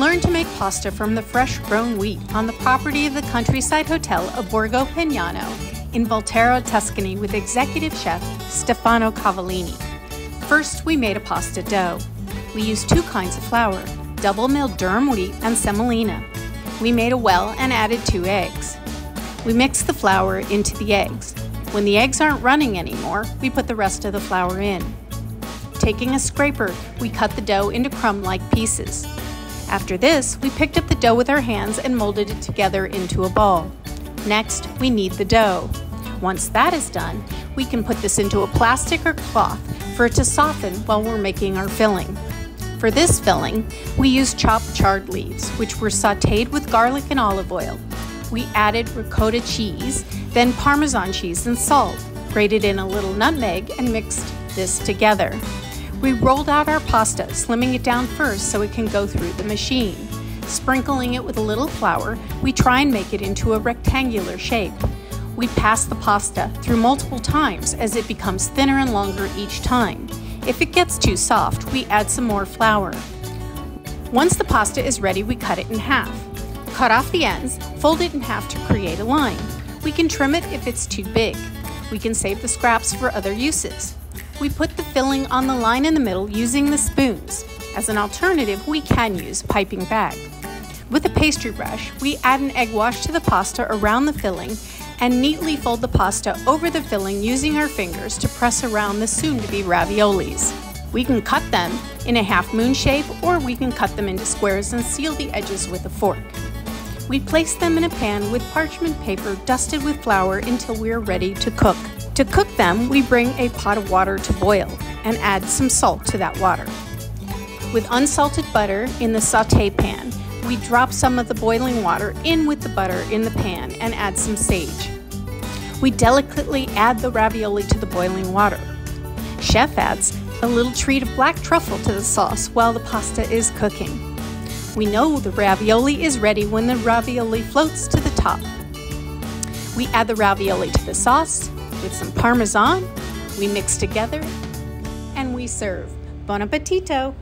learn to make pasta from the fresh grown wheat on the property of the countryside hotel of Borgo Pignano in Volterra Tuscany with Executive Chef Stefano Cavallini. First, we made a pasta dough. We used 2 kinds of flour, double milled durum wheat and semolina. We made a well and added 2 eggs. We mixed the flour into the eggs. When the eggs aren't running anymore, we put the rest of the flour in. Taking a scraper, we cut the dough into crumb-like pieces. After this, we picked up the dough with our hands and molded it together into a ball. Next, we knead the dough. Once that is done, we can put this into a plastic or cloth for it to soften while we're making our filling. For this filling, we used chopped chard leaves, which were sautéed with garlic and olive oil. We added ricotta cheese, then Parmesan cheese and salt, grated in a little nutmeg, and mixed this together. We rolled out our pasta, slimming it down first so it can go through the machine. Sprinkling it with a little flour, we try and make it into a rectangular shape. We pass the pasta through multiple times as it becomes thinner and longer each time. If it gets too soft, we add some more flour. Once the pasta is ready, we cut it in half. Cut off the ends, fold it in half to create a line. We can trim it if it's too big. We can save the scraps for other uses. We put the filling on the line in the middle using the spoons. As an alternative, we can use a piping bag. With a pastry brush, we add an egg wash to the pasta around the filling and neatly fold the pasta over the filling using our fingers to press around the soon-to-be raviolis. We can cut them in a half-moon shape, or we can cut them into squares and seal the edges with a fork. We place them in a pan with parchment paper dusted with flour until we are ready to cook. To cook them, we bring a pot of water to boil and add some salt to that water. With unsalted butter in the sauté pan, we drop some of the boiling water in with the butter in the pan and add some sage. We delicately add the ravioli to the boiling water. Chef adds a little treat of black truffle to the sauce while the pasta is cooking. We know the ravioli is ready when the ravioli floats to the top. We add the ravioli to the sauce with some Parmesan, we mix together, and we serve. Buon appetito!